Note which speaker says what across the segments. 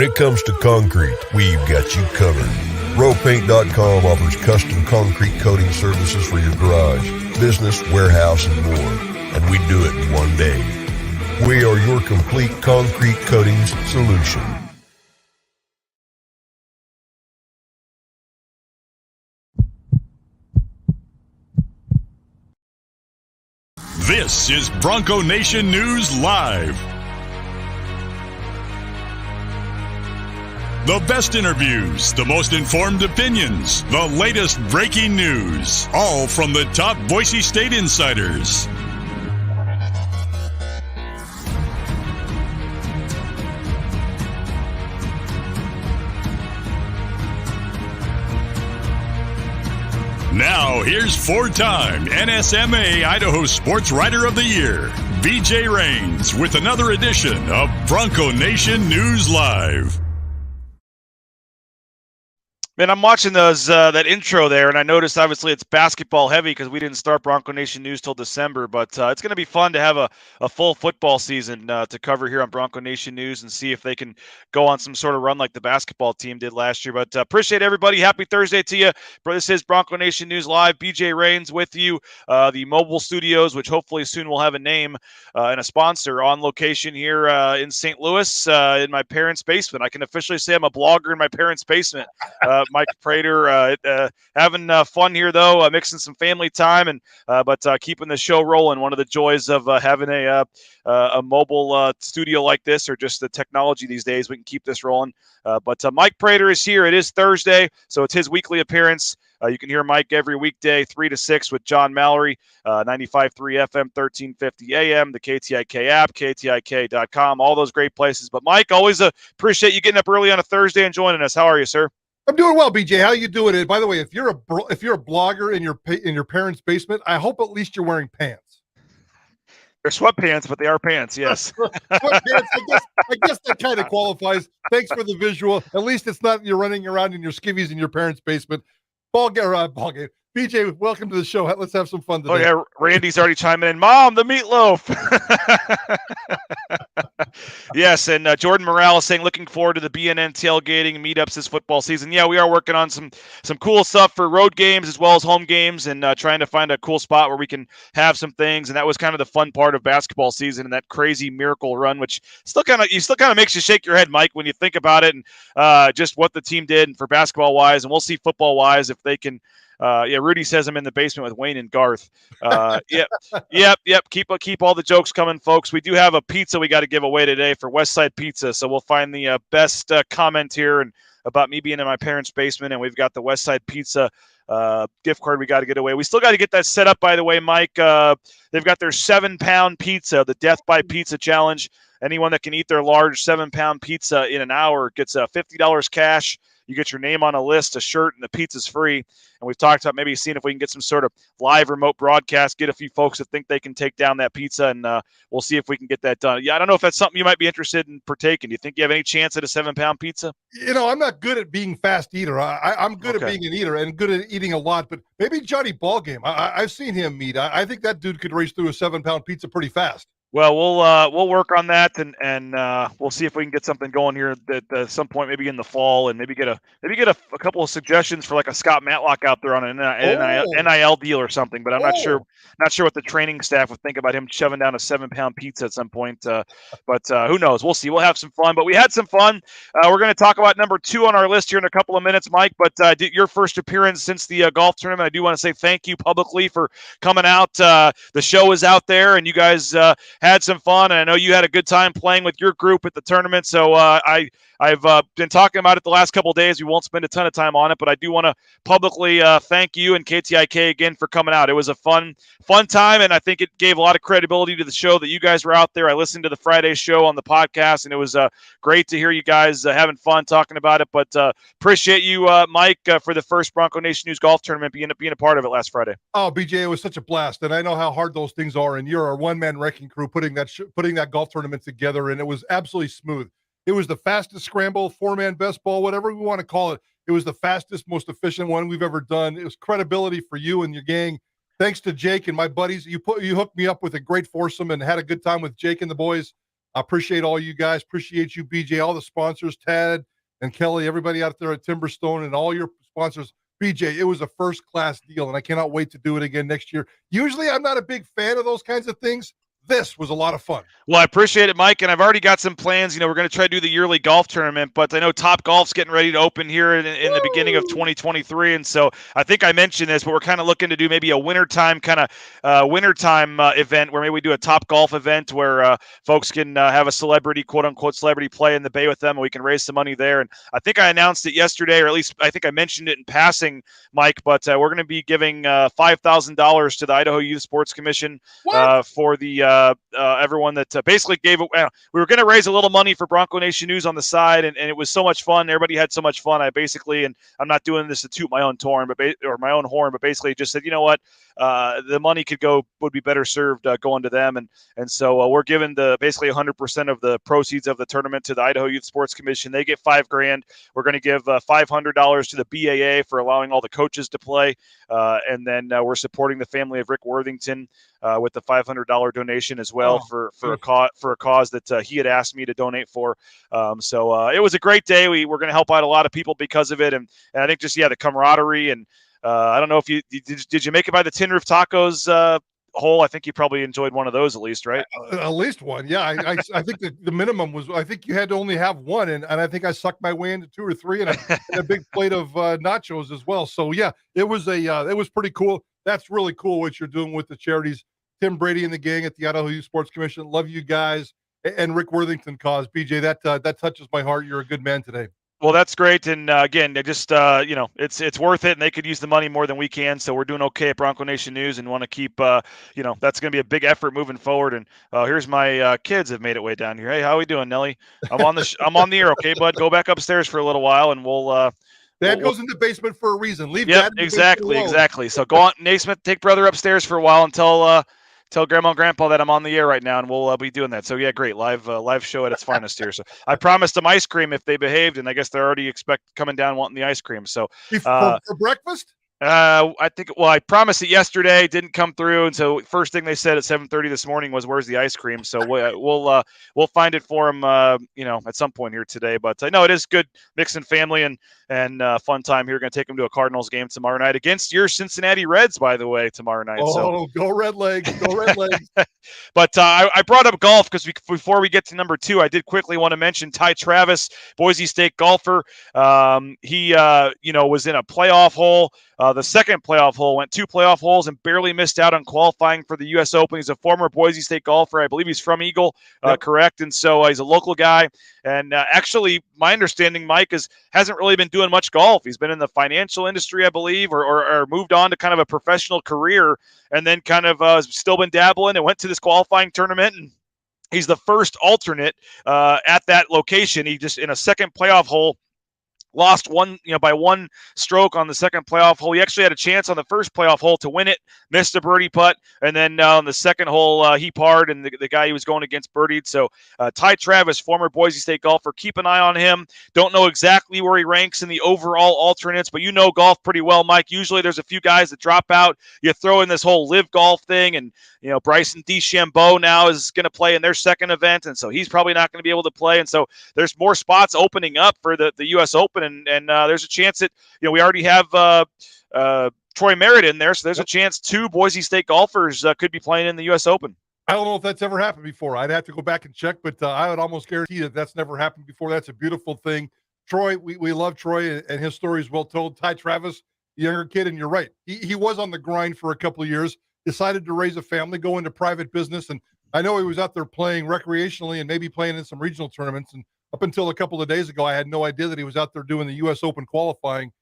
Speaker 1: When it comes to concrete, we've got you covered. RowPaint.com offers custom concrete coating services for your garage, business, warehouse, and more. And we do it in one day. We are your complete concrete coatings solution.
Speaker 2: This is Bronco Nation News Live. The best interviews, the most informed opinions, the latest breaking news, all from the top Boise State insiders. Now, here's four-time NSMA Idaho Sports Writer of the Year, BJ Rains, with another edition of Bronco Nation News Live.
Speaker 3: Man, I'm watching those that intro there, and I noticed obviously it's basketball heavy because we didn't start Bronco Nation News till December. But it's going to be fun to have a full football season to cover here on Bronco Nation News and see if they can go on some sort of run like the basketball team did last year. But appreciate everybody. Happy Thursday to you. This is Bronco Nation News Live. BJ Rains with you. The mobile studios, which hopefully soon will have a name and a sponsor, on location here in St. Louis in my parents' basement. I can officially say I'm a blogger in my parents' basement. Mike Prater having fun here, though, mixing some family time and but keeping the show rolling. One of the joys of having a mobile studio like this, or just the technology these days, we can keep this rolling. But Mike Prater is here. It is Thursday, so it's his weekly appearance. You can hear Mike every weekday, 3 to 6 with John Mallory, 95.3 FM, 1350 AM, the KTIK app, KTIK.com, all those great places. But Mike, always appreciate you getting up early on a Thursday and joining us. How are you, sir?
Speaker 4: I'm doing well, BJ. How you doing? And by the way, if you're a blogger in your parents' basement, I hope at least you're wearing pants.
Speaker 3: They're sweatpants, but they are pants. Yes,
Speaker 4: sweatpants. I guess that kind of qualifies. Thanks for the visual. At least it's not you're running around in your skivvies in your parents' basement. Ball game. BJ, welcome to the show. Let's have some fun today.
Speaker 3: Oh, yeah. Randy's already chiming in. Mom, the meatloaf. Yes, and Jordan Morales saying, looking forward to the BNN tailgating and meetups this football season. Yeah, we are working on some cool stuff for road games as well as home games, and trying to find a cool spot where we can have some things. And that was kind of the fun part of basketball season and that crazy miracle run, which still kind of makes you shake your head, Mike, when you think about it, and just what the team did, and for basketball-wise, and we'll see football-wise if they can. Rudy says I'm in the basement with Wayne and Garth. Yep. Keep all the jokes coming, folks. We do have a pizza we got to give away today for Westside Pizza, so we'll find the best comment here and about me being in my parents' basement, and we've got the Westside Pizza gift card we got to get away. We still got to get that set up, by the way, Mike. They've got their 7-pound pizza, the Death by Pizza Challenge. Anyone that can eat their large 7-pound pizza in an hour gets $50 cash. You get your name on a list, a shirt, and the pizza's free. And we've talked about maybe seeing if we can get some sort of live remote broadcast, get a few folks that think they can take down that pizza, and we'll see if we can get that done. Yeah, I don't know if that's something you might be interested in partaking. Do you think you have any chance at a 7-pound pizza?
Speaker 4: I'm not good at being fast eater. I'm good at being an eater and good at eating a lot, but maybe Johnny Ballgame. I've seen him eat. I think that dude could race through a 7-pound pizza pretty fast.
Speaker 3: Well, we'll work on that, and we'll see if we can get something going here at some point, maybe in the fall, and maybe get a couple of suggestions for like a Scott Matlock out there on an NIL deal or something. But I'm not sure what the training staff would think about him shoving down a 7-pound pizza at some point. But who knows? We'll see. We'll have some fun. But we had some fun. We're going to talk about number 2 on our list here in a couple of minutes, Mike. But your first appearance since the golf tournament, I do want to say thank you publicly for coming out. The show is out there, and you guys had some fun, and I know you had a good time playing with your group at the tournament. So I've been talking about it the last couple of days. We won't spend a ton of time on it, but I do want to publicly thank you and KTIK again for coming out. It was a fun time, and I think it gave a lot of credibility to the show that you guys were out there. I listened to the Friday show on the podcast, and it was great to hear you guys having fun talking about it. But appreciate you, Mike, for the first Bronco Nation News golf tournament, being a part of it last Friday.
Speaker 4: Oh, BJ, it was such a blast, and I know how hard those things are, and you're a one-man wrecking crew putting that golf tournament together, and it was absolutely smooth. It was the fastest scramble, 4-man best ball, whatever we want to call it. It was the fastest, most efficient one we've ever done. It was credibility for you and your gang. Thanks to Jake and my buddies. You hooked me up with a great foursome and had a good time with Jake and the boys. I appreciate all you guys. Appreciate you, BJ, all the sponsors, Tad and Kelly, everybody out there at Timberstone, and all your sponsors. BJ, it was a first-class deal, and I cannot wait to do it again next year. Usually I'm not a big fan of those kinds of things. This was a lot of fun.
Speaker 3: Well, I appreciate it, Mike, and I've already got some plans. We're going to try to do the yearly golf tournament, but I know Top Golf's getting ready to open here in the beginning of 2023, and so I think I mentioned this, but we're kind of looking to do maybe a wintertime event where maybe we do a Top Golf event where folks can have a celebrity, quote-unquote celebrity, play in the bay with them, and we can raise some money there. And I think I announced it yesterday, or at least I think I mentioned it in passing, Mike, but we're going to be giving $5,000 to the Idaho Youth Sports Commission for the everyone that basically gave it. We were going to raise a little money for Bronco Nation News on the side, and it was so much fun. Everybody had so much fun. I basically, and I'm not doing this to toot my own horn, but basically just said, you know what, the money would be better served going to them, and so we're giving basically 100% of the proceeds of the tournament to the Idaho Youth Sports Commission. They get $5,000. We're going to give $500 to the BAA for allowing all the coaches to play, and then we're supporting the family of Rick Worthington with the $500 donation as well for a cause that he had asked me to donate for. So it was a great day. We're going to help out a lot of people because of it, and I think just the camaraderie, and I don't know if did you make it by the Tin Roof Tacos hole? I think you probably enjoyed one of those at least, right?
Speaker 4: At least one, yeah. I think the minimum was, I think you had to only have one, and I think I sucked my way into 2 or 3, and a big plate of nachos as well. So yeah, it was pretty cool. That's really cool what you're doing with the charities. Tim Brady and the gang at the Idaho Youth Sports Commission. Love you guys. And Rick Worthington cause. BJ, that touches my heart. You're a good man today.
Speaker 3: Well, that's great. And again, they just, it's worth it, and they could use the money more than we can. So we're doing okay at Bronco Nation News, and want to keep, that's going to be a big effort moving forward. And here's my kids have made it way down here. Hey, how are we doing, Nelly? I'm on the air. Okay, bud, go back upstairs for a little while, and we'll,
Speaker 4: Dad goes in the basement for a reason. Leave
Speaker 3: Dad. Exactly. So go on, Naismith, take brother upstairs for a while until, tell Grandma and Grandpa that I'm on the air right now, and we'll be doing that. So yeah, great live show at its finest here. So I promised them ice cream if they behaved, and I guess they're already coming down wanting the ice cream. So
Speaker 4: for breakfast.
Speaker 3: I promised it yesterday, didn't come through, and so first thing they said at 7:30 this morning was, "Where's the ice cream?" So we'll find it for them, at some point here today. But I know it is good mixing family and fun time here. Going to take them to a Cardinals game tomorrow night against your Cincinnati Reds, by the way, tomorrow night.
Speaker 4: Oh, go Red Legs, go Red Legs.
Speaker 3: But I brought up golf because before we get to number 2, I did quickly want to mention Ty Travis, Boise State golfer. He was in a playoff hole. The second playoff hole, went 2 playoff holes and barely missed out on qualifying for the U.S. Open. He's a former Boise State golfer. I believe he's from Eagle, correct? And so he's a local guy. And actually, my understanding, Mike, hasn't really been doing much golf. He's been in the financial industry, I believe, or moved on to kind of a professional career, and then kind of still been dabbling and went to this qualifying tournament. And he's the first alternate at that location. He just, in a second playoff hole, lost by 1 stroke on the second playoff hole. He actually had a chance on the first playoff hole to win it, missed a birdie putt, and then on the second hole he parred, and the guy he was going against birdied. So Ty Travis, former Boise State golfer, keep an eye on him. Don't know exactly where he ranks in the overall alternates, but you know golf pretty well, Mike. Usually there's a few guys that drop out. You throw in this whole live golf thing, and Bryson DeChambeau now is going to play in their second event, and so he's probably not going to be able to play. And so there's more spots opening up for the U.S. Open. And there's a chance that we already have Troy Merritt in there, so there's a chance 2 Boise State golfers could be playing in the U.S. Open.
Speaker 4: I don't know if that's ever happened before. I'd have to go back and check, but I would almost guarantee that that's never happened before. That's a beautiful thing. Troy, we love Troy, and his story is well told. Ty Travis, the younger kid, and you're right. He was on the grind for a couple of years, decided to raise a family, go into private business, and I know he was out there playing recreationally and maybe playing in some regional tournaments, and up until a couple of days ago, I had no idea that he was out there doing the U.S. Open qualifying.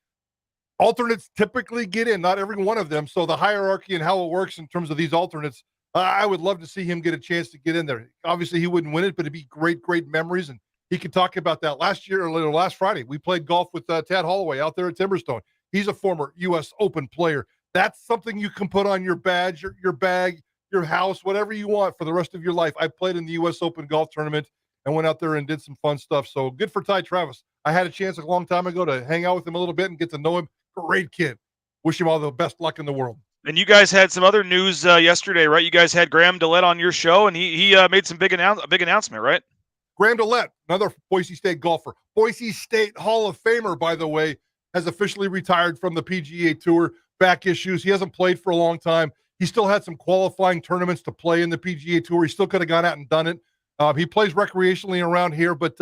Speaker 4: Alternates typically get in, not every one of them. So the hierarchy and how it works in terms of these alternates, I would love to see him get a chance to get in there. Obviously, he wouldn't win it, but it'd be great, great memories. And he could talk about that. Last Friday, we played golf with Tad Holloway out there at Timberstone. He's a former U.S. Open player. That's something you can put on your badge, your bag, your house, whatever you want for the rest of your life. I played in the U.S. Open golf tournament and went out there and did some fun stuff. So good for Ty Travis. I had a chance a long time ago to hang out with him a little bit and get to know him. Great kid. Wish him all the best luck in the world.
Speaker 3: And you guys had some other news yesterday, right? You guys had Graham DeLette on your show, and he made some big announcement, right?
Speaker 4: Graham DeLette, another Boise State golfer, Boise State Hall of Famer, by the way, has officially retired from the PGA Tour. Back issues. He hasn't played for a long time. He still had some qualifying tournaments to play in the PGA Tour. He still could have gone out and done it. He plays recreationally around here, but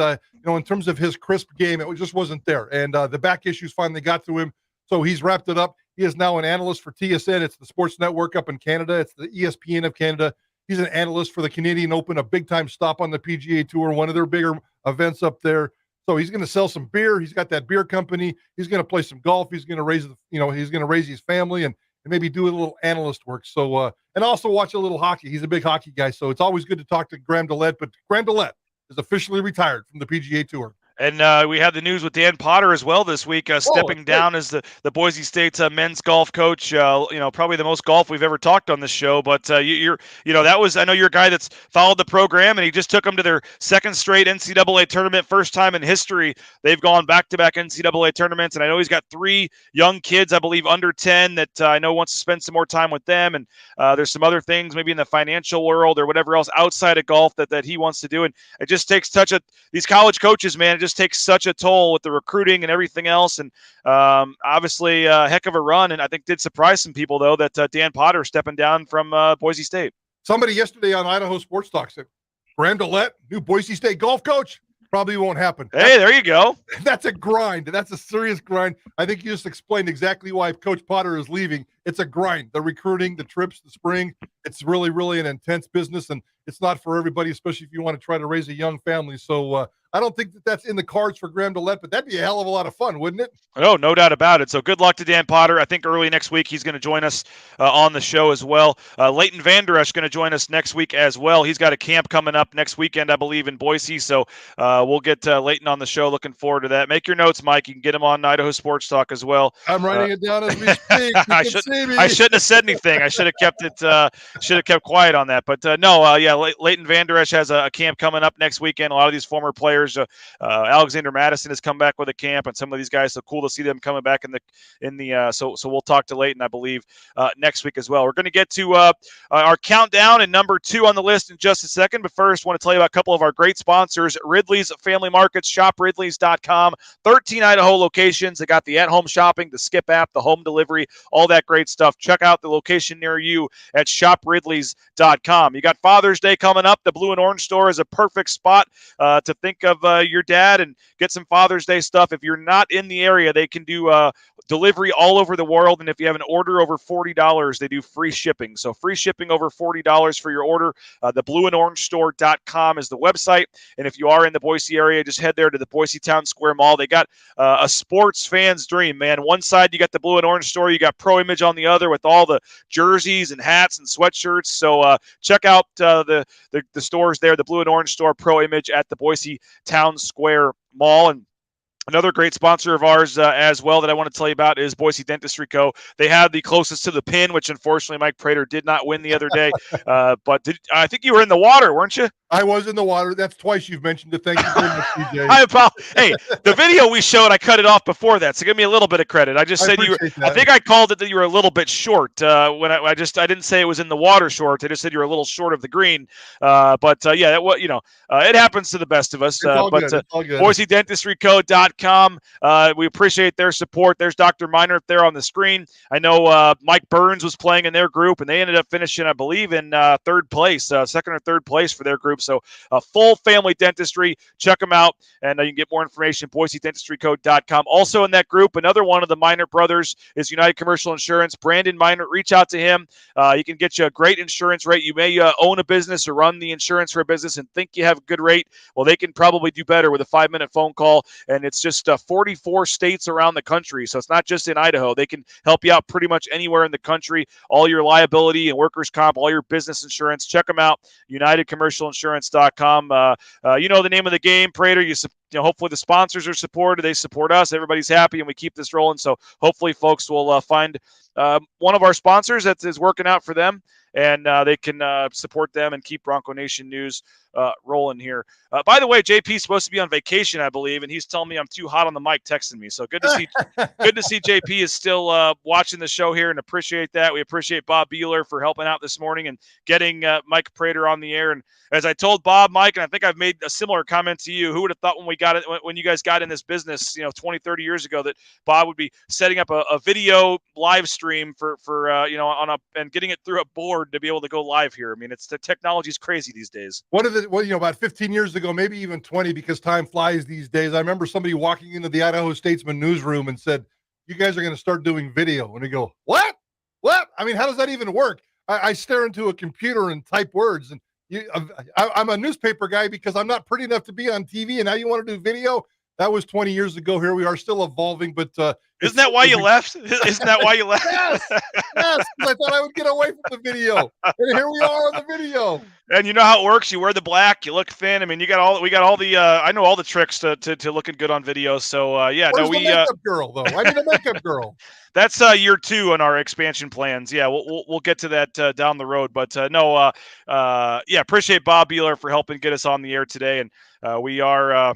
Speaker 4: in terms of his crisp game, it just wasn't there. And the back issues finally got to him, so he's wrapped it up. He is now an analyst for TSN. It's the sports network up in Canada. It's the ESPN of Canada. He's an analyst for the Canadian Open, a big-time stop on the PGA Tour, one of their bigger events up there. So he's going to sell some beer. He's got that beer company. He's going to play some golf. He's going to raise, he's going to raise his family and maybe do a little analyst work. So, and also watch a little hockey. He's a big hockey guy. So it's always good to talk to Graham DeLette. But Graham DeLette is officially retired from the PGA Tour.
Speaker 3: And we had the news with Dan Potter as well this week, stepping down as the Boise State men's golf coach. Probably the most golf we've ever talked on this show. But that was, I know you're a guy that's followed the program, and he just took them to their second straight NCAA tournament, first time in history. They've gone back-to-back NCAA tournaments, and I know he's got 3 young kids, I believe under 10, that I know wants to spend some more time with them. And there's some other things, maybe in the financial world or whatever else outside of golf that he wants to do. And it just takes these college coaches, man. It just takes such a toll with the recruiting and everything else. And obviously a heck of a run. And I think did surprise some people, though, that Dan Potter stepping down from Boise State.
Speaker 4: Somebody yesterday on Idaho Sports Talk said, Graham DeLette, new Boise State golf coach? Probably won't happen.
Speaker 3: Hey, there you go.
Speaker 4: That's a grind. That's a serious grind. I think you just explained exactly why Coach Potter is leaving. It's a grind. The recruiting, the trips, the spring, it's really, really an intense business, and it's not for everybody, especially if you want to try to raise a young family. So I don't think that's in the cards for Graham DeLette, but that'd be a hell of a lot of fun, wouldn't it?
Speaker 3: Oh, no doubt about it. So good luck to Dan Potter. I think early next week he's going to join us on the show as well. Leighton Vander Esch going to join us next week as well. He's got a camp coming up next weekend, I believe, in Boise. So we'll get Leighton on the show. Looking forward to that. Make your notes, Mike. You can get him on Idaho Sports Talk as well.
Speaker 4: I'm writing it down as we speak.
Speaker 3: I shouldn't have said anything. I should have kept it. Should have kept quiet on that. But Leighton Vander Esch has a camp coming up next weekend. A lot of these former players. Alexander Madison has come back with a camp, and some of these guys. So cool to see them coming back so we'll talk to Leighton, I believe, next week as well. We're going to get to our countdown and number 2 on the list in just a second. But first, I want to tell you about a couple of our great sponsors: Ridley's Family Markets. Shop Ridleys.com. 13 Idaho locations. They got the at-home shopping, the Skip app, the home delivery, all that great stuff. Check out the location near you at shopridleys.com. You got Father's Day coming up. The Blue and Orange store is a perfect spot to think of your dad and get some Father's Day stuff. If you're not in the area, they can do delivery all over the world. And if you have an order over $40, they do free shipping. So free shipping over $40 for your order. The blueandorangestore.com is the website. And if you are in the Boise area, just head there to the Boise Town Square Mall. They got a sports fan's dream, man. One side, you got the Blue and Orange store. You got Pro Image on the other with all the jerseys and hats and sweatshirts. So check out the stores there, the Blue and Orange store, Pro Image at the Boise Town Square Mall. And another great sponsor of ours as well that I want to tell you about is Boise Dentistry Co. They had the closest to the pin, which unfortunately Mike Prater did not win the other day. But I think you were in the water, weren't you?
Speaker 4: I was in the water. That's twice you've mentioned it. Thank you very much, DJ.
Speaker 3: Hey, the video we showed, I cut it off before that, so give me a little bit of credit. I just said you were. I think I called it that you were a little bit short. When I didn't say it was in the water short. I just said you were a little short of the green. It happens to the best of us. BoiseDentistryCo.com. We appreciate their support. There's Dr. Minert there on the screen. I know Mike Burns was playing in their group, and they ended up finishing, I believe, in third place, second or third place for their group. So full family dentistry. Check them out, and you can get more information, BoiseDentistryCo.com. Also in that group, another one of the Minert brothers is United Commercial Insurance. Brandon Minert, reach out to him. He can get you a great insurance rate. You may own a business or run the insurance for a business and think you have a good rate. Well, they can probably do better with a 5-minute phone call, and it's just 44 states around the country. So it's not just in Idaho. They can help you out pretty much anywhere in the country. All your liability and workers' comp, all your business insurance. Check them out, UnitedCommercialInsurance.com. You know the name of the game, Prater. You hopefully the sponsors are supported. They support us. Everybody's happy, and we keep this rolling. So hopefully folks will find one of our sponsors that is working out for them, and they can support them and keep Bronco Nation News rolling here. By the way, JP's supposed to be on vacation, I believe, and he's telling me I'm too hot on the mic, texting me. So good to see JP is still watching the show here, and appreciate that. We appreciate Bob Bueller for helping out this morning and getting Mike Prater on the air. And as I told Bob, Mike, and I think I've made a similar comment to you, who would have thought when you guys got in this business, 20, 30 years ago, that Bob would be setting up a video live stream for and getting it through a board to be able to go live here. I mean, the technology's crazy these days.
Speaker 4: About 15 years ago, maybe even 20, because time flies these days. I remember somebody walking into the Idaho Statesman newsroom and said, "You guys are going to start doing video." And we go, "What? What? I mean, how does that even work?" I stare into a computer and type words, and I'm a newspaper guy because I'm not pretty enough to be on TV, and now you want to do video? That was 20 years ago. Here we are, still evolving, but
Speaker 3: isn't that why you left? Isn't that why you left?
Speaker 4: Yes, I thought I would get away from the video, and here we are on the video.
Speaker 3: And you know how it works. You wear the black, you look thin. I mean, we got all the. I know all the tricks to looking good on video. So
Speaker 4: Where's the makeup girl though? I need a makeup girl.
Speaker 3: That's year 2 on our expansion plans. Yeah, we'll get to that down the road. But appreciate Bob Bueller for helping get us on the air today, and we are.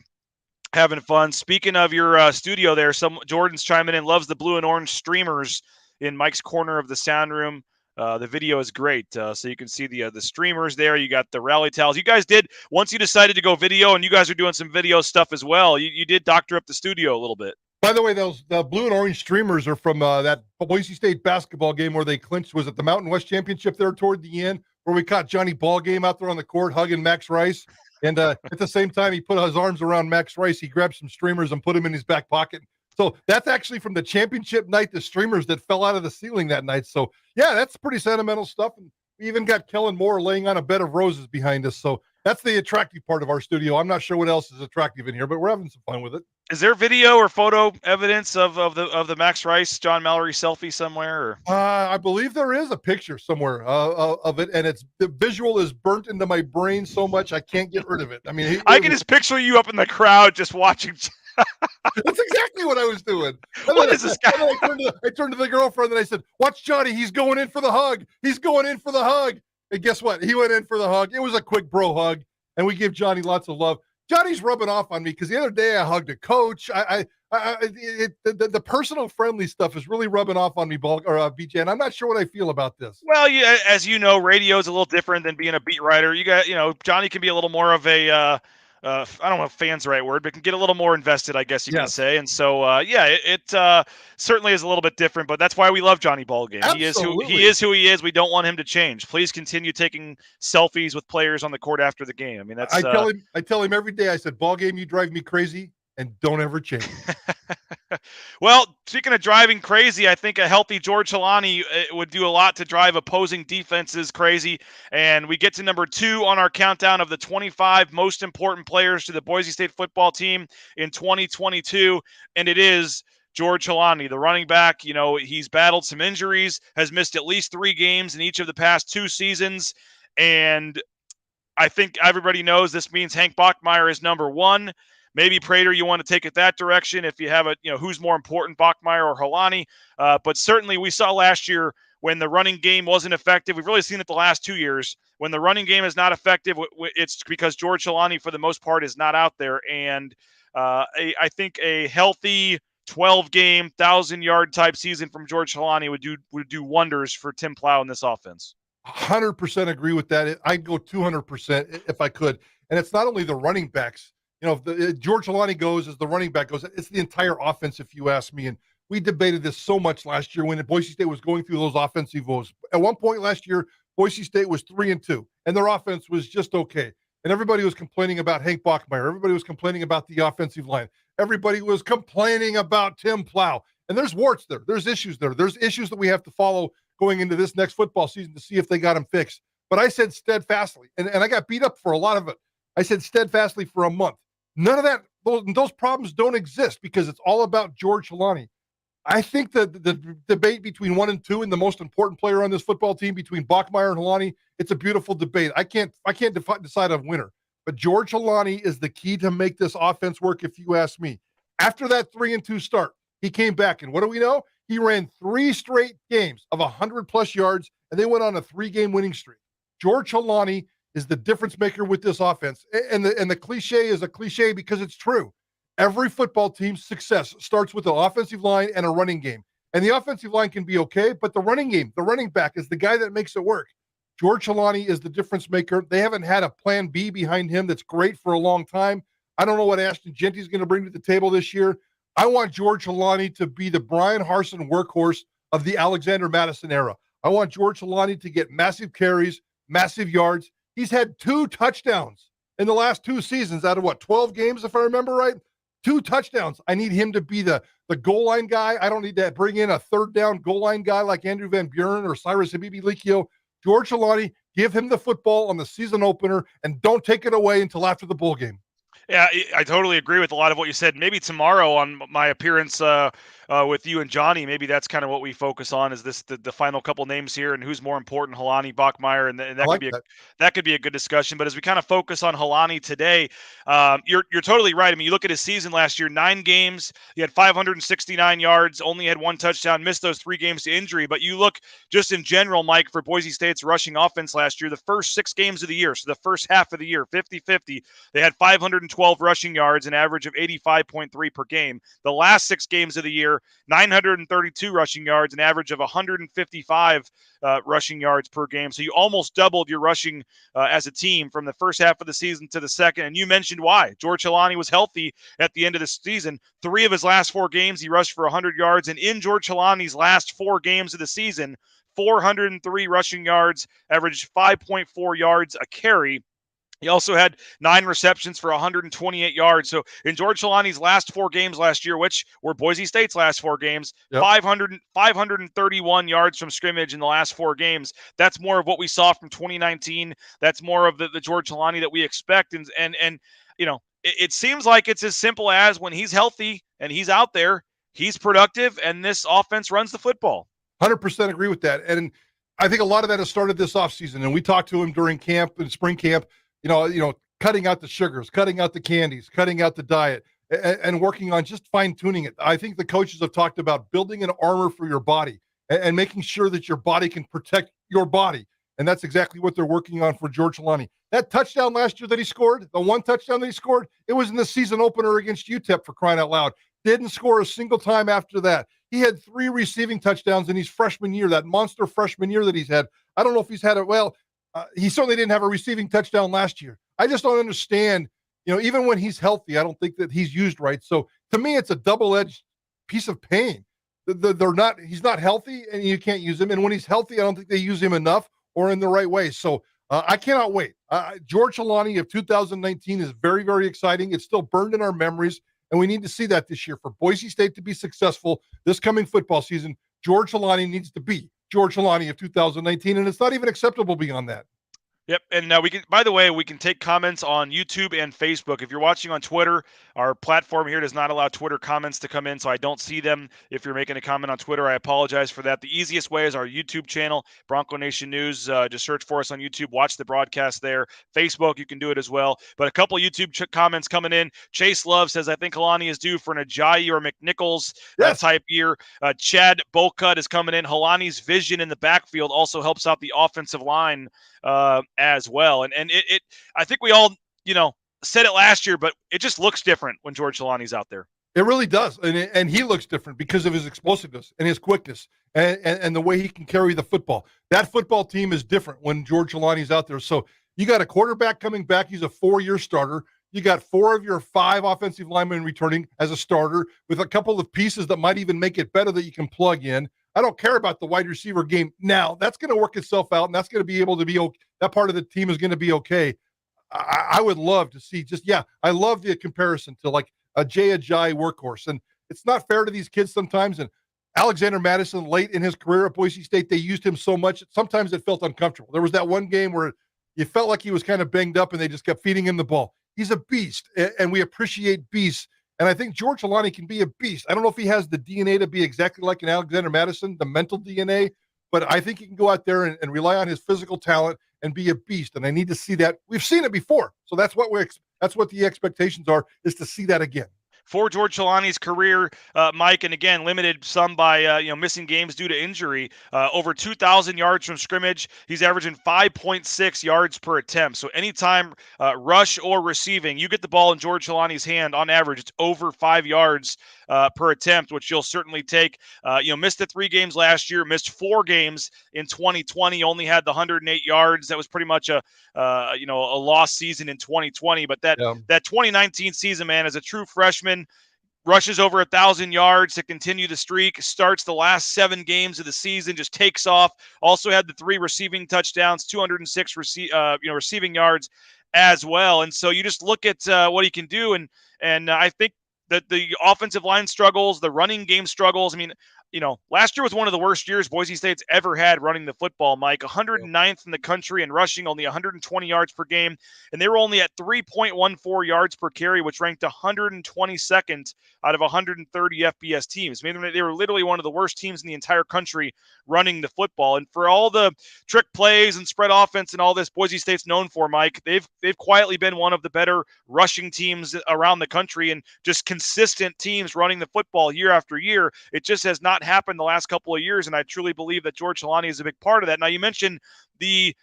Speaker 3: Having fun. Speaking of your studio there, Jordan's chiming in, loves the blue and orange streamers in Mike's corner of the sound room. The video is great. So you can see the streamers there. You got the rally towels. You guys did, once you decided to go video, and you guys are doing some video stuff as well, you did doctor up the studio a little bit.
Speaker 4: By the way, the blue and orange streamers are from that Boise State basketball game where they clinched. Was it the Mountain West Championship there toward the end, where we caught Johnny Ballgame out there on the court hugging Max Rice? And at the same time, he put his arms around Max Rice. He grabbed some streamers and put them in his back pocket. So that's actually from the championship night, the streamers that fell out of the ceiling that night. So, yeah, that's pretty sentimental stuff. And we even got Kellen Moore laying on a bed of roses behind us. So that's the attractive part of our studio. I'm not sure what else is attractive in here, but we're having some fun with it.
Speaker 3: Is there video or photo evidence of the Max Rice, John Mallory selfie somewhere? Or?
Speaker 4: I believe there is a picture somewhere of it, and the visual is burnt into my brain so much I can't get rid of it. I mean,
Speaker 3: I can just picture you up in the crowd just watching.
Speaker 4: That's exactly what I was doing.
Speaker 3: What is this guy?
Speaker 4: I turned to the girlfriend and I said, "Watch Johnny. He's going in for the hug. He's going in for the hug." And guess what? He went in for the hug. It was a quick bro hug, and we give Johnny lots of love. Johnny's rubbing off on me because the other day I hugged a coach. The personal friendly stuff is really rubbing off on me, BJ, and I'm not sure what I feel about this.
Speaker 3: Well, as you know, radio is a little different than being a beat writer. Johnny can be a little more of a I don't know if fan's the right word, but can get a little more invested, I guess you can say. And so, it certainly is a little bit different, but that's why we love Johnny Ballgame.
Speaker 4: Absolutely.
Speaker 3: He is who he is. We don't want him to change. Please continue taking selfies with players on the court after the game. I mean, that's.
Speaker 4: I tell him every day. I said, "Ballgame, you drive me crazy, and don't ever change."
Speaker 3: Well, speaking of driving crazy, I think a healthy George Holani would do a lot to drive opposing defenses crazy. And we get to number 2 on our countdown of the 25 most important players to the Boise State football team in 2022. And it is George Holani, the running back. He's battled some injuries, has missed at least 3 games in each of the past 2 seasons. And I think everybody knows this means Hank Bachmeier is number 1. Maybe Prater, you want to take it that direction if you have who's more important, Bachmeier or Holani. But certainly we saw last year when the running game wasn't effective. We've really seen it the last 2 years. When the running game is not effective, it's because George Holani, for the most part, is not out there. And I think a healthy 12-game, 1,000-yard type season from George Holani would do wonders for Tim Plow in this offense.
Speaker 4: 100% agree with that. I'd go 200% if I could. And it's not only the running backs. If George Holani goes as the running back goes, it's the entire offense, if you ask me. And we debated this so much last year when Boise State was going through those offensive woes. At one point last year, Boise State was 3-2, and their offense was just okay. And everybody was complaining about Hank Bachmeier. Everybody was complaining about the offensive line. Everybody was complaining about Tim Plow. And there's warts there. There's issues there. There's issues that we have to follow going into this next football season to see if they got them fixed. But I said steadfastly, and I got beat up for a lot of it. I said steadfastly for a month. None of that, those problems don't exist because it's all about George Holani. I think the debate between 1 and 2 and the most important player on this football team between Bachmeier and Holani, it's a beautiful debate. I can't decide a winner. but George Holani is the key to make this offense work, if you ask me. After that 3-2 start, he came back, and what do we know? He ran 3 straight games of 100-plus yards, and they went on a 3-game winning streak. George Holani is the difference maker with this offense. And the cliche is a cliche because it's true. Every football team's success starts with an offensive line and a running game. And the offensive line can be okay, but the running game, the running back is the guy that makes it work. George Holani is the difference maker. They haven't had a plan B behind him that's great for a long time. I don't know what Ashton Genty's going to bring to the table this year. I want George Holani to be the Brian Harsin workhorse of the Alexander Madison era. I want George Holani to get massive carries, massive yards. He's had 2 touchdowns in the last 2 seasons out of 12 games, if I remember right? 2 touchdowns. I need him to be the goal line guy. I don't need to bring in a third down goal line guy like Andrew Van Buren or Cyrus Habibi-Likio. George Holani, give him the football on the season opener and don't take it away until after the bowl game.
Speaker 3: Yeah, I totally agree with a lot of what you said. Maybe tomorrow on my appearance with you and Johnny, maybe that's kind of what we focus on is the final couple names here and who's more important, Holani, Bachmeier, and that could be a good discussion. But as we kind of focus on Holani today, you're totally right. I mean, you look at his season last year, 9 games, he had 569 yards, only had 1 touchdown, missed those 3 games to injury. But you look just in general, Mike, for Boise State's rushing offense last year, the first 6 games of the year, so the first half of the year, 50-50, they had 512 rushing yards, an average of 85.3 per game. The last 6 games of the year, 932 rushing yards, an average of 155 rushing yards per game. So you almost doubled your rushing as a team from the first half of the season to the second. And you mentioned why. George Holani was healthy at the end of the season. 3 of his last 4 games, he rushed for 100 yards. And in George Holani's last 4 games of the season, 403 rushing yards, averaged 5.4 yards a carry. He also had 9 receptions for 128 yards. So in George Holani's last 4 games last year, which were Boise State's last 4 games, 531 yards from scrimmage in the last 4 games. That's more of what we saw from 2019. That's more of the George Holani that we expect. And you know, it seems like it's as simple as when he's healthy and he's out there, he's productive, and this offense runs the football.
Speaker 4: 100% agree with that. And I think a lot of that has started this offseason. And we talked to him during camp and spring camp. You know, cutting out the sugars, cutting out the candies, cutting out the diet, and working on just fine-tuning it. I think the coaches have talked about building an armor for your body and making sure that your body can protect your body. And that's exactly what they're working on for George Holani. That touchdown last year that he scored, the 1 touchdown that he scored, it was in the season opener against UTEP, for crying out loud. Didn't score a single time after that. He had 3 receiving touchdowns in his freshman year, that monster freshman year that he's had. I don't know if he's had it well. He certainly didn't have a receiving touchdown last year. I just don't understand, even when he's healthy, I don't think that he's used right. So to me, it's a double-edged piece of pain. He's not healthy and you can't use him. And when he's healthy, I don't think they use him enough or in the right way. So I cannot wait. George Holani of 2019 is very, very exciting. It's still burned in our memories. And we need to see that this year for Boise State to be successful this coming football season. George Holani needs to be George Holani of 2019, and it's not even acceptable beyond that.
Speaker 3: Yep, and we can. By the way, we can take comments on YouTube and Facebook. If you're watching on Twitter, our platform here does not allow Twitter comments to come in, so I don't see them. If you're making a comment on Twitter, I apologize for that. The easiest way is our YouTube channel, Bronco Nation News. Just search for us on YouTube. Watch the broadcast there. Facebook, you can do it as well. But a couple YouTube comments coming in. Chase Love says, I think Holani is due for an Ajayi or McNichols type year. Chad Bolcutt is coming in. Holani's vision in the backfield also helps out the offensive line as well. And it I think we all, said it last year, but it just looks different when George Holani's out there.
Speaker 4: It really does. And he looks different because of his explosiveness and his quickness and the way he can carry the football. That football team is different when George Holani's out there. So you got a quarterback coming back. He's a 4-year starter. You got 4 of your 5 offensive linemen returning as a starter with a couple of pieces that might even make it better that you can plug in. I don't care about the wide receiver game now. That's going to work itself out, and that's going to be able to be okay. That part of the team is going to be okay. I would love to see I love the comparison to like a Jay Ajayi workhorse. And it's not fair to these kids sometimes. And Alexander Madison, late in his career at Boise State, they used him so much. Sometimes it felt uncomfortable. There was that one game where you felt like he was kind of banged up and they just kept feeding him the ball. He's a beast, and we appreciate beasts. And I think George Holani can be a beast. I don't know if he has the DNA to be exactly like an Alexander Madison, the mental DNA, but I think he can go out there and rely on his physical talent and be a beast. And I need to see that. We've seen it before. So that's what that's what the expectations are, is to see that again.
Speaker 3: For George Holani's career, Mike, and again, limited some by missing games due to injury, over 2,000 yards from scrimmage. He's averaging 5.6 yards per attempt. So anytime rush or receiving, you get the ball in George Holani's hand, on average, it's over 5 yards per attempt, which you'll certainly take. Missed the 3 games last year, missed 4 games in 2020, only had the 108 yards. That was pretty much a lost season in 2020. But that 2019 season, man, as a true freshman, rushes over 1,000 yards to continue the streak, starts the last 7 games of the season, just takes off. Also had the 3 receiving touchdowns, 206 receiving yards as well. And so you just look at what he can do, and I think that the offensive line struggles, the running game struggles. I mean, last year was one of the worst years Boise State's ever had running the football, Mike. 109th in the country and rushing, only 120 yards per game. And they were only at 3.14 yards per carry, which ranked 122nd out of 130 FBS teams. I mean, they were literally one of the worst teams in the entire country running the football. And for all the trick plays and spread offense and all this Boise State's known for, Mike, they've quietly been one of the better rushing teams around the country, and just consistent teams running the football year after year. It just has not happened the last couple of years, and I truly believe that George Holani is a big part of that. Now, you mentioned the,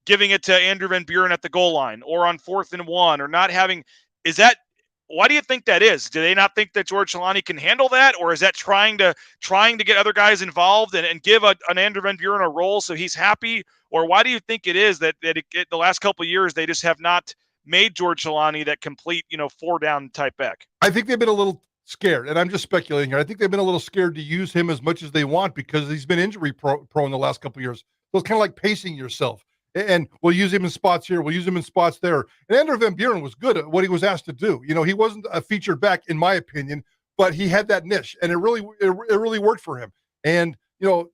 Speaker 3: giving it to Andrew Van Buren at the goal line or on 4th and 1, or not having – why do you think that is? Do they not think that George Holani can handle that, or is that trying to get other guys involved and give an Andrew Van Buren a role so he's happy? Or why do you think it is that the last couple of years they just have not made George Holani that complete, 4-down type back?
Speaker 4: I think they've been a little scared, and I'm just speculating here. I think they've been a little scared to use him as much as they want, because he's been injury prone the last couple of years. So it's kind of like pacing yourself. And we'll use him in spots here, we'll use him in spots there. And Andrew Van Buren was good at what he was asked to do. He wasn't a featured back, in my opinion, but he had that niche, and it really worked for him. And so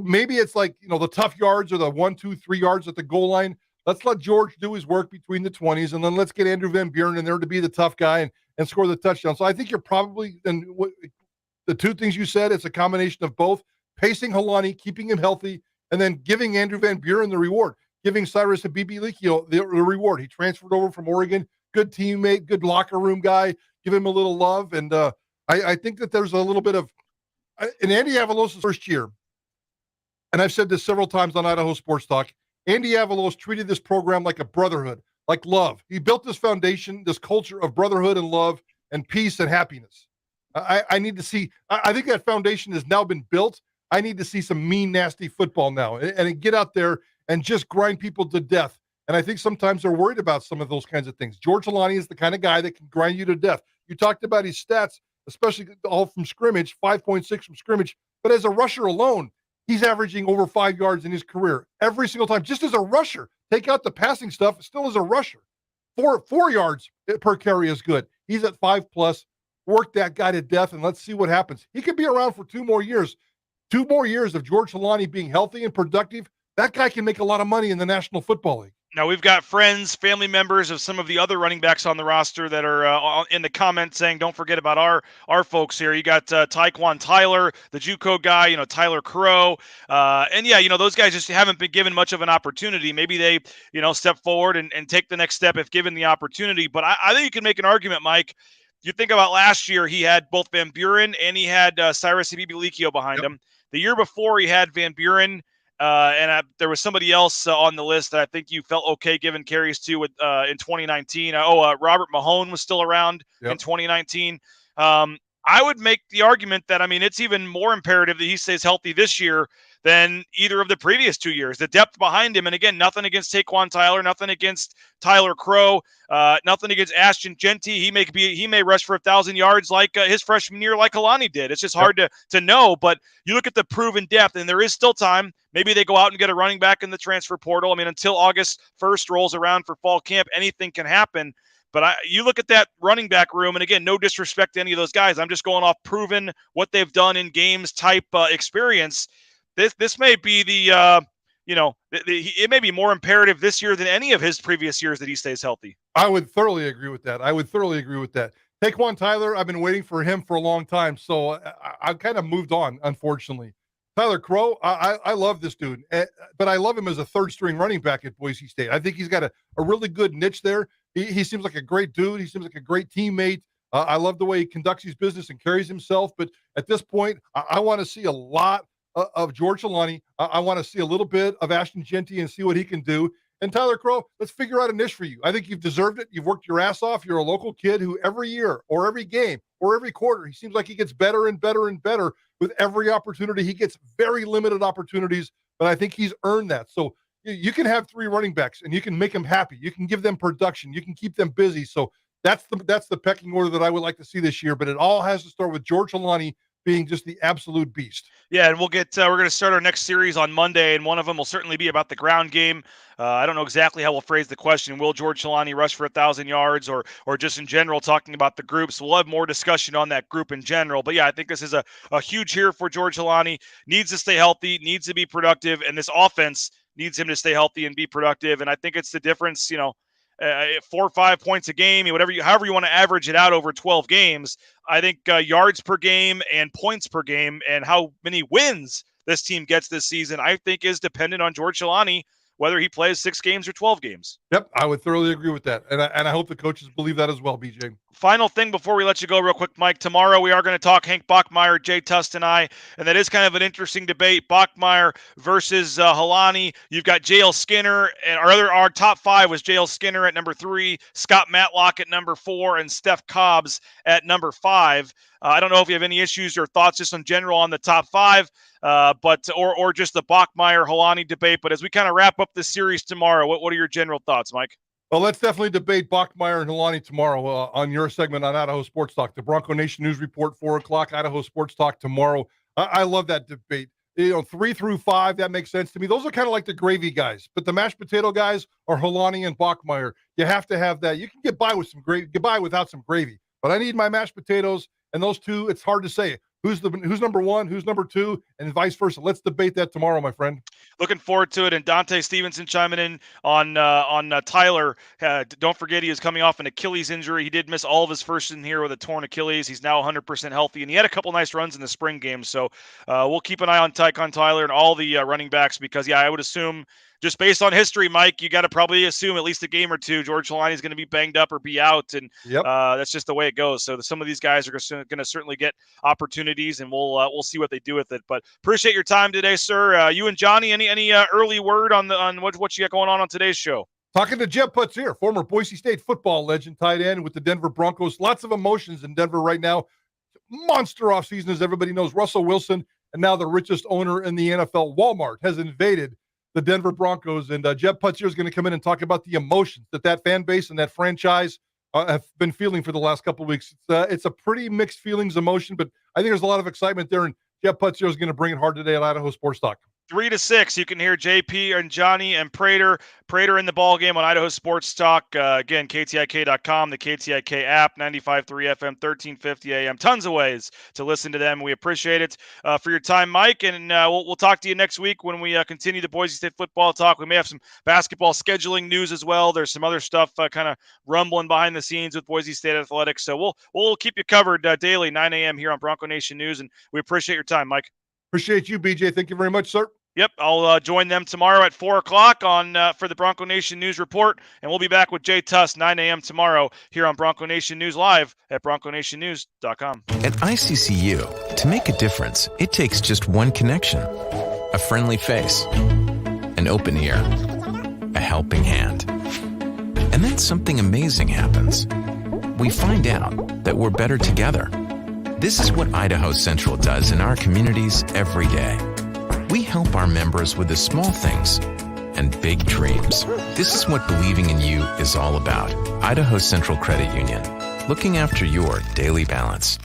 Speaker 4: maybe it's like the tough yards, or the 1, 2, 3 yards at the goal line. Let's let George do his work between the 20s, and then let's get Andrew Van Buren in there to be the tough guy and score the touchdown. So I think you're probably, and the 2 things you said, it's a combination of both: pacing Holani, keeping him healthy, and then giving Andrew Van Buren the reward, giving Cyrus Habibi-Likio the reward. He transferred over from Oregon, good teammate, good locker room guy. Give him a little love, and I think that there's a little bit of in Andy Avalos' first year, and I've said this several times on Idaho Sports Talk. Andy Avalos treated this program like a brotherhood, like love. He built this foundation, this culture of brotherhood and love and peace and happiness. I need to see, I think that foundation has now been built. I need to see some mean, nasty football now, and get out there and just grind people to death. And I think sometimes they're worried about some of those kinds of things. George Holani is the kind of guy that can grind you to death. You talked about his stats, especially all from scrimmage, 5.6 from scrimmage. But as a rusher alone, he's averaging over 5 yards in his career every single time, just as a rusher. Take out the passing stuff, still as a rusher. 4 yards per carry is good. He's at 5+. Work that guy to death, and let's see what happens. He could be around for 2 more years. 2 more years of George Holani being healthy and productive. That guy can make a lot of money in the National Football League.
Speaker 3: Now, we've got friends, family members of some of the other running backs on the roster that are in the comments saying, don't forget about our folks here. You got Tyquan Tyler, the JUCO guy, Tyler Crow. And yeah, those guys just haven't been given much of an opportunity. Maybe they, step forward and take the next step if given the opportunity. But I think you can make an argument, Mike. You think about last year, he had both Van Buren and he had Cyrus Habibi-Likio behind him. The year before, he had Van Buren. There was somebody else on the list that I think you felt okay giving carries to in 2019. Robert Mahone was still around in 2019. I would make the argument that, it's even more imperative that he stays healthy this year than either of the previous 2 years. The depth behind him, and again, nothing against Tyquan Tyler, nothing against Tyler Crow, nothing against Ashton Genty. He may rush for 1,000 yards like his freshman year, like Holani did. It's just hard to know, but you look at the proven depth, and there is still time. Maybe they go out and get a running back in the transfer portal. Until August 1st rolls around for fall camp, anything can happen. But you look at that running back room, and again, no disrespect to any of those guys. I'm just going off proven what they've done in games type experience. This may be it may be more imperative this year than any of his previous years that he stays healthy.
Speaker 4: I would thoroughly agree with that. Tyquan Tyler, I've been waiting for him for a long time, so I've kind of moved on, unfortunately. Tyler Crow, I love this dude, but I love him as a third-string running back at Boise State. I think he's got a really good niche there. He seems like a great dude. He seems like a great teammate. I love the way he conducts his business and carries himself. But at this point, I want to see a lot of George Holani. I want to see a little bit of Ashton Genty and see what he can do. And Tyler Crow, let's figure out a niche for you. I think you've deserved it. You've worked your ass off. You're a local kid who every year or every game or every quarter, he seems like he gets better and better and better with every opportunity. He gets very limited opportunities, but I think he's earned that. So you can have 3 running backs and you can make them happy. You can give them production. You can keep them busy. So that's the pecking order that I would like to see this year. But it all has to start with George Holani being just the absolute beast.
Speaker 3: Yeah, and we're going to start our next series on Monday, and one of them will certainly be about the ground game. I don't know exactly how we'll phrase the question. Will George Holani rush for 1,000 yards or just in general talking about the groups? We'll have more discussion on that group in general. But, yeah, I think this is a huge year for George Holani. Needs to stay healthy, needs to be productive, and this offense needs him to stay healthy and be productive. And I think it's the difference, 4 or 5 points a game, however you want to average it out over 12 games. I think yards per game and points per game and how many wins this team gets this season, I think is dependent on George Holani, whether he plays 6 games or 12 games.
Speaker 4: Yep, I would thoroughly agree with that. And I hope the coaches believe that as well, BJ.
Speaker 3: Final thing before we let you go real quick, Mike. Tomorrow we are going to talk Hank Bachmeier, Jay Tust, and I, and that is kind of an interesting debate. Bachmeier versus Holani. You've got J.L. Skinner, and our top 5 was J.L. Skinner at number 3, Scott Matlock at number 4, and Steph Cobbs at number 5. I don't know if you have any issues or thoughts just in general on the top 5, or just the Bachmeier-Holani debate. But as we kind of wrap up this series tomorrow, what are your general thoughts, Mike?
Speaker 4: Well, let's definitely debate Bachmeier and Holani tomorrow on your segment on Idaho Sports Talk. The Bronco Nation News Report, 4 o'clock, Idaho Sports Talk tomorrow. I love that debate. 3 through 5, that makes sense to me. Those are kind of like the gravy guys, but the mashed potato guys are Holani and Bachmeier. You have to have that. You can get by with some gravy, get by without some gravy, but I need my mashed potatoes, and those two, it's hard to say. Who's number 1, who's number 2, and vice versa. Let's debate that tomorrow, my friend.
Speaker 3: Looking forward to it. And Dante Stevenson chiming in on Tyler. Don't forget he is coming off an Achilles injury. He did miss all of his first in here with a torn Achilles. He's now 100% healthy, and he had a couple nice runs in the spring game. So we'll keep an eye on Tycon Tyler and all the running backs because, I would assume just based on history, Mike, you got to probably assume at least a game or 2 George Holani is going to be banged up or be out, and that's just the way it goes. So some of these guys are going to certainly get opportunities, and we'll see what they do with it. But appreciate your time today, sir. You and Johnny, any early word on what you got going on today's show?
Speaker 4: Talking to Jeb Putzier, former Boise State football legend, tight end with the Denver Broncos. Lots of emotions in Denver right now. Monster offseason, as everybody knows. Russell Wilson, and now the richest owner in the NFL, Walmart, has invaded the Denver Broncos, and Jeb Putzier is going to come in and talk about the emotions that fan base and that franchise have been feeling for the last couple of weeks. It's a pretty mixed feelings, emotion, but I think there's a lot of excitement there, and Jeb Putzier is going to bring it hard today at Idaho Sports Talk.
Speaker 3: 3 to 6, you can hear JP and Johnny and Prater in the ball game on Idaho Sports Talk. Again, KTIK.com, the KTIK app, 95.3 FM, 1350 AM. Tons of ways to listen to them. We appreciate it for your time, Mike. And we'll talk to you next week when we continue the Boise State football talk. We may have some basketball scheduling news as well. There's some other stuff kind of rumbling behind the scenes with Boise State athletics. So we'll keep you covered daily, 9 a.m. here on Bronco Nation News. And we appreciate your time, Mike.
Speaker 4: Appreciate you, BJ. Thank you very much, sir.
Speaker 3: Yep, I'll join them tomorrow at 4 o'clock for the Bronco Nation News Report, and we'll be back with Jay Tuss 9 a.m. tomorrow here on Bronco Nation News Live at bronconationnews.com.
Speaker 5: At ICCU, to make a difference, it takes just one connection. A friendly face, an open ear, a helping hand. And then something amazing happens. We find out that we're better together. This is what Idaho Central does in our communities every day. We help our members with the small things and big dreams. This is what believing in you is all about. Idaho Central Credit Union, looking after your daily balance.